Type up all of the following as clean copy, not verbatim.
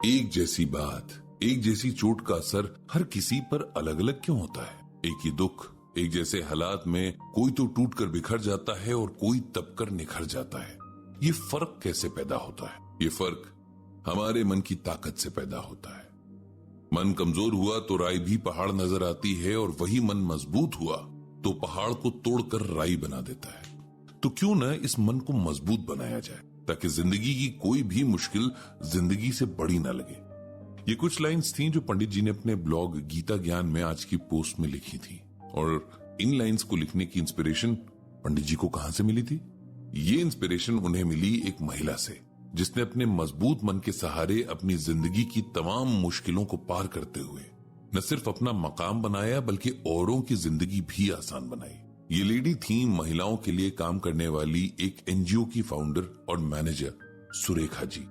एक जैसी बात, एक जैसी चोट का असर हर किसी पर अलग अलग क्यों होता है? एक ही दुख, एक जैसे हालात में कोई तो टूट कर बिखर जाता है और कोई तप कर निखर जाता है। ये फर्क कैसे पैदा होता है? ये फर्क हमारे मन की ताकत से पैदा होता है। मन कमजोर हुआ तो राई भी पहाड़ नजर आती है, और वही मन मजबूत हुआ तो पहाड़ को तोड़कर राई बना देता है। तो क्यों न इस मन को मजबूत बनाया जाए, ताकि जिंदगी की कोई भी मुश्किल जिंदगी से बड़ी ना लगे। ये कुछ लाइंस थी जो पंडित जी ने अपने ब्लॉग गीता ज्ञान में आज की पोस्ट में लिखी थी। और इन लाइंस को लिखने की इंस्पिरेशन पंडित जी को कहां से मिली थी? ये इंस्पिरेशन उन्हें मिली एक महिला से, जिसने अपने मजबूत मन के सहारे अपनी जिंदगी की तमाम मुश्किलों को पार करते हुए न सिर्फ अपना मकाम बनाया, बल्कि औरों की जिंदगी भी आसान बनाई। ये लेडी थी महिलाओं के लिए काम करने वाली एक एनजीओ की फाउंडर और मैनेजर सुरेखा जी।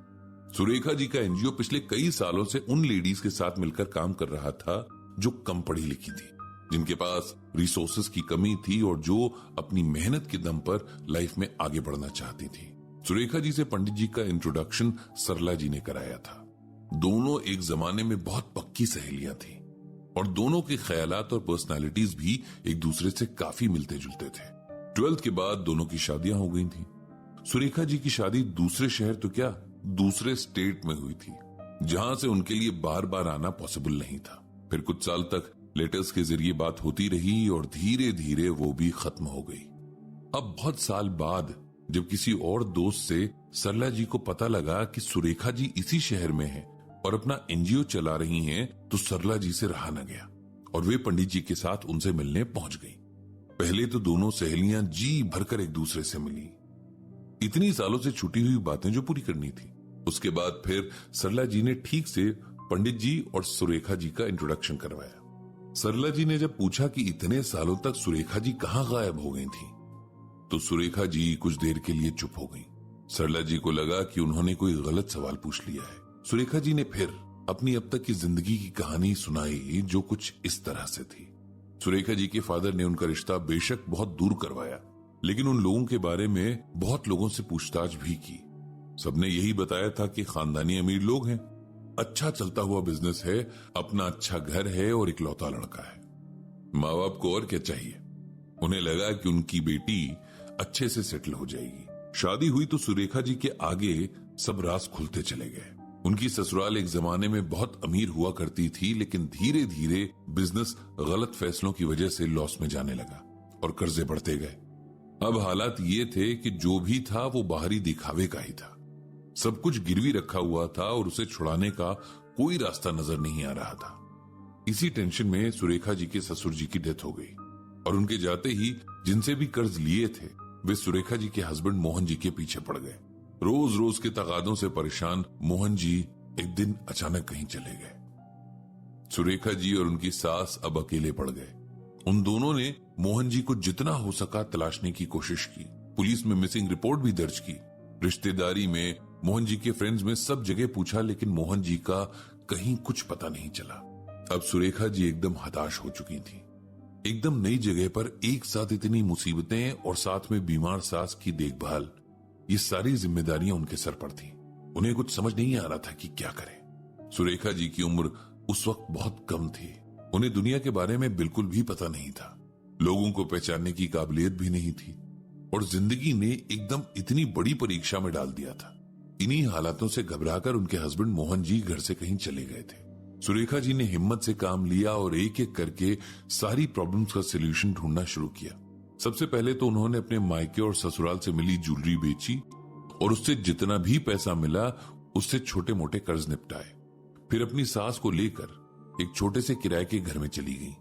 सुरेखा जी का एनजीओ पिछले कई सालों से उन लेडीज के साथ मिलकर काम कर रहा था जो कम पढ़ी लिखी थी, जिनके पास रिसोर्सेज की कमी थी और जो अपनी मेहनत के दम पर लाइफ में आगे बढ़ना चाहती थी। सुरेखा जी से पंडित जी का इंट्रोडक्शन सरला जी ने कराया था। दोनों एक जमाने में बहुत पक्की सहेलियां थी और दोनों के ख्यालात और पर्सनालिटीज भी एक दूसरे से काफी मिलते जुलते थे। 12th के बाद दोनों की शादियां हो गई थी। सुरेखा जी की शादी दूसरे शहर तो क्या, दूसरे स्टेट में हुई थी, जहां से उनके लिए बार बार आना पॉसिबल नहीं था। फिर कुछ साल तक लेटर्स के जरिए बात होती रही और धीरे धीरे वो भी खत्म हो गई। अब बहुत साल बाद जब किसी और दोस्त से सरला जी को पता लगा कि सुरेखा जी इसी शहर में है और अपना एनजीओ चला रही हैं, तो सरला जी से रहा न गया और वे पंडित जी के साथ उनसे मिलने पहुंच गई। पहले तो दोनों सहेलियां जी भरकर एक दूसरे से मिली। इतनी सालों से छुटी हुई बातें जो पूरी करनी थी। उसके बाद फिर सरला जी ने ठीक से पंडित जी और सुरेखा जी का इंट्रोडक्शन करवाया। सरला जी ने जब पूछा कि इतने सालों तक सुरेखा जी कहां गायब हो गई थी, तो सुरेखा जी कुछ देर के लिए चुप हो गई। सरला जी को लगा कि उन्होंने कोई गलत सवाल पूछ लिया है। सुरेखा जी ने फिर अपनी अब तक की जिंदगी की कहानी सुनाई, जो कुछ इस तरह से थी। सुरेखा जी के फादर ने उनका रिश्ता बेशक बहुत दूर करवाया, लेकिन उन लोगों के बारे में बहुत लोगों से पूछताछ भी की। सबने यही बताया था कि खानदानी अमीर लोग हैं, अच्छा चलता हुआ बिजनेस है, अपना अच्छा घर है और इकलौता लड़का है। माँ बाप को और क्या चाहिए? उन्हें लगा कि उनकी बेटी अच्छे से सेटल हो जाएगी। शादी हुई तो सुरेखा जी के आगे सब राज खुलते चले गए। उनकी ससुराल एक जमाने में बहुत अमीर हुआ करती थी, लेकिन धीरे धीरे बिजनेस गलत फैसलों की वजह से लॉस में जाने लगा और कर्जे बढ़ते गए। अब हालात ये थे कि जो भी था वो बाहरी दिखावे का ही था। सब कुछ गिरवी रखा हुआ था और उसे छुड़ाने का कोई रास्ता नजर नहीं आ रहा था। इसी टेंशन में सुरेखा जी के ससुर जी की डेथ हो गई और उनके जाते ही जिनसे भी कर्ज लिए थे वे सुरेखा जी के हस्बैंड मोहन जी के पीछे पड़ गए। रोज रोज के तगादों से परेशान मोहन जी एक दिन अचानक कहीं चले गए। सुरेखा जी और उनकी सास अब अकेले पड़ गए। उन दोनों ने मोहन जी को जितना हो सका तलाशने की कोशिश की। पुलिस में मिसिंग रिपोर्ट भी दर्ज की। रिश्तेदारी में, मोहन जी के फ्रेंड्स में, सब जगह पूछा, लेकिन मोहन जी का कहीं कुछ पता नहीं चला। अब सुरेखा जी एकदम हताश हो चुकी थी। एकदम नई जगह पर एक साथ इतनी मुसीबतें और साथ में बीमार सास की देखभाल, ये सारी जिम्मेदारियां उनके सर पर थी। उन्हें कुछ समझ नहीं आ रहा था कि क्या करें। सुरेखा जी की उम्र उस वक्त बहुत कम थी। उन्हें दुनिया के बारे में बिल्कुल भी पता नहीं था। लोगों को पहचानने की काबिलियत भी नहीं थी और जिंदगी ने एकदम इतनी बड़ी परीक्षा में डाल दिया था। इन्हीं हालातों से घबराकर उनके हस्बैंड मोहन जी घर से कहीं चले गए थे। सुरेखा जी ने हिम्मत से काम लिया और एक एक करके सारी प्रॉब्लम्स का सलूशन ढूंढना शुरू किया। सबसे पहले तो उन्होंने अपने मायके और ससुराल से मिली ज्वेलरी बेची और उससे जितना भी पैसा मिला उससे छोटे मोटे कर्ज निपटाए। फिर अपनी सास को लेकर एक छोटे से किराए के घर में चली गई।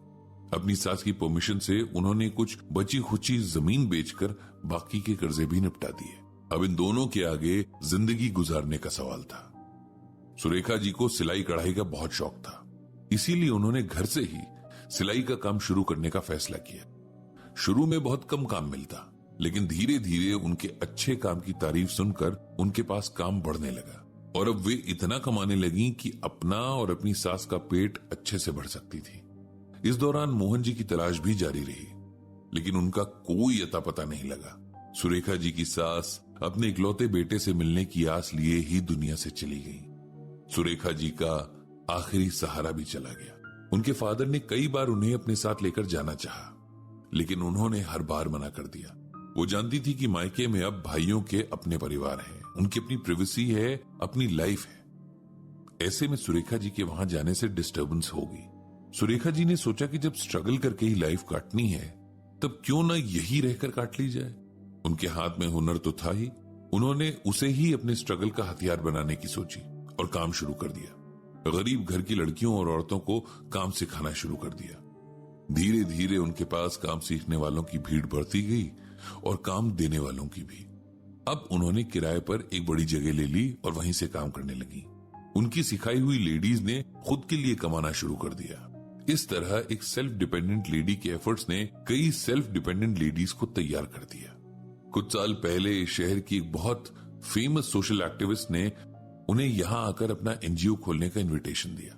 अपनी सास की परमिशन से उन्होंने कुछ बची खुची जमीन बेचकर बाकी के कर्जे भी निपटा दिए। अब इन दोनों के आगे जिंदगी गुजारने का सवाल था। सुरेखा जी को सिलाई कढ़ाई का बहुत शौक था, इसीलिए उन्होंने घर से ही सिलाई का काम शुरू करने का फैसला किया। शुरू में बहुत कम काम मिलता, लेकिन धीरे धीरे उनके अच्छे काम की तारीफ सुनकर उनके पास काम बढ़ने लगा और अब वे इतना कमाने लगी कि अपना और अपनी सास का पेट अच्छे से भर सकती थी। इस दौरान मोहन जी की तलाश भी जारी रही, लेकिन उनका कोई अता पता नहीं लगा। सुरेखा जी की सास अपने इकलौते बेटे से मिलने की आस लिए ही दुनिया से चली गई। सुरेखा जी का आखिरी सहारा भी चला गया। उनके फादर ने कई बार उन्हें अपने साथ लेकर जाना चाहा, लेकिन उन्होंने हर बार मना कर दिया। वो जानती थी कि मायके में अब भाइयों के अपने परिवार हैं, उनकी अपनी प्राइवेसी है, अपनी लाइफ है। ऐसे में सुरेखा जी के वहां जाने से डिस्टर्बेंस होगी। सुरेखा जी ने सोचा कि जब स्ट्रगल करके ही लाइफ काटनी है, तब क्यों ना यही रहकर काट ली जाए। उनके हाथ में हुनर तो था ही, उन्होंने उसे ही अपने स्ट्रगल का हथियार बनाने की सोची और काम शुरू कर दिया। गरीब घर की लड़कियों और औरतों को काम सिखाना शुरू कर दिया। धीरे धीरे उनके पास काम सीखने वालों की भीड़ बढ़ती गई और काम देने वालों की भी। अब उन्होंने किराए पर एक बड़ी जगह ले ली और वहीं से काम करने लगी। उनकी सिखाई हुई लेडीज ने खुद के लिए कमाना शुरू कर दिया। इस तरह एक सेल्फ डिपेंडेंट लेडी के एफर्ट्स ने कई सेल्फ डिपेंडेंट लेडीज को तैयार कर दिया। कुछ साल पहले शहर की एक बहुत फेमस सोशल एक्टिविस्ट ने उन्हें यहां आकर अपना एनजीओ खोलने का इनविटेशन दिया,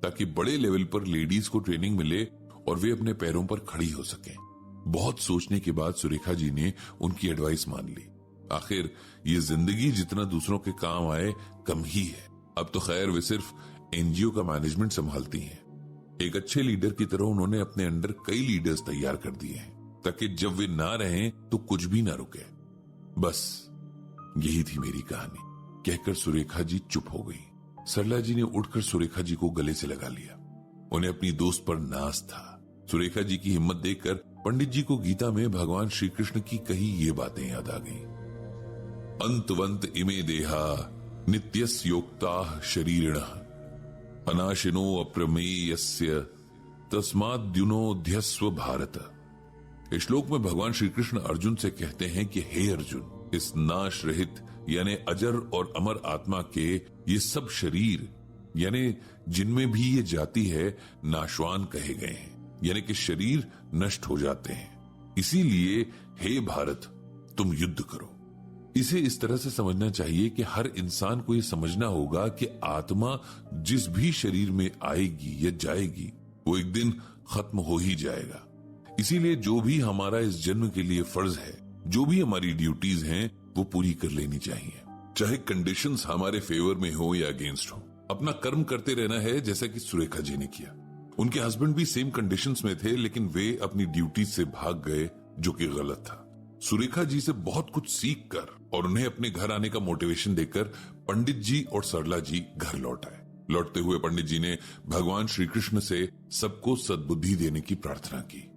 ताकि बड़े लेवल पर लेडीज को ट्रेनिंग मिले और वे अपने पैरों पर खड़ी हो सकें। बहुत सोचने के बाद सुरेखा जी ने उनकी एडवाइस मान ली। आखिर ये जिंदगी जितना दूसरों के काम आए कम ही है। अब तो खैर वे सिर्फ एनजीओ का मैनेजमेंट संभालती हैं। एक अच्छे लीडर की तरह उन्होंने अपने अंडर कई लीडर्स तैयार कर दिए हैं, ताकि जब वे ना रहें तो कुछ भी ना रुके। बस यही थी मेरी कहानी, कहकर सुरेखा जी चुप हो गई। सरला जी ने उठकर सुरेखा जी को गले से लगा लिया। उन्हें अपनी दोस्त पर नाज था। सुरेखा जी की हिम्मत देखकर पंडित जी को गीता में भगवान श्री कृष्ण की कही ये बातें याद आ गईं। अंतवंत इमे देहा नित्यस्योक्ताः शरीरिणः अनाशिनो अप्रमेयस्य तस्माद्युनोध्यस्व भारत। इस श्लोक में भगवान श्री कृष्ण अर्जुन से कहते हैं कि हे अर्जुन, इस नाश रहित यानी अजर और अमर आत्मा के ये सब शरीर यानी जिनमें भी ये जाति है नाशवान कहे गए हैं, यानी कि शरीर नष्ट हो जाते हैं। इसीलिए हे भारत, तुम युद्ध करो। इसे इस तरह से समझना चाहिए कि हर इंसान को यह समझना होगा कि आत्मा जिस भी शरीर में आएगी या जाएगी वो एक दिन खत्म हो ही जाएगा। इसीलिए जो भी हमारा इस जन्म के लिए फर्ज है, जो भी हमारी ड्यूटीज हैं, वो पूरी कर लेनी चाहिए, चाहे कंडीशंस हमारे फेवर में हो या अगेंस्ट हो। अपना कर्म करते रहना है, जैसा कि सुरेखा जी ने किया। उनके हस्बैंड भी सेम कंडीशंस में थे, लेकिन वे अपनी ड्यूटीज से भाग गए, जो कि गलत था। सुरेखा जी से बहुत कुछ सीख कर और उन्हें अपने घर आने का मोटिवेशन देकर पंडित जी और सरला जी घर लौट आए। लौटते हुए पंडित जी ने भगवान श्री कृष्ण से सबको सद्बुद्धि देने की प्रार्थना की।